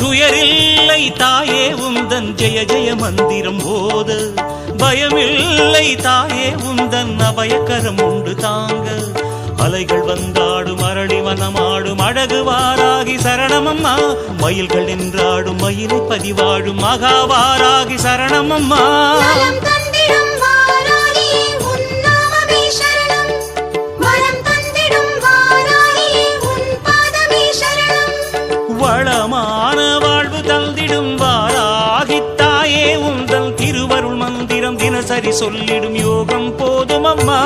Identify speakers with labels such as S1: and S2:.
S1: துயரில்லை தாயே உந்தன் ஜெய ஜெய மந்திரம் போத, பயமில்லை தாயே உந்தன் அபயக்கரம் உண்டு தாங்க. அலைகள் வந்தாடும் அரளி வனமாடும் அழகு வாராகி சரணமம்மா, மயில்கள் நின்றாடும் மயிலை பதிவாடும் மகாவாராகி சரணமம்மா. வளமான வாழ்வு தந்திடும் வாராகித்தாயே உந்தன் திருவருள் மந்திரம் தினசரி சொல்லிடும் யோகம் போதும் அம்மா.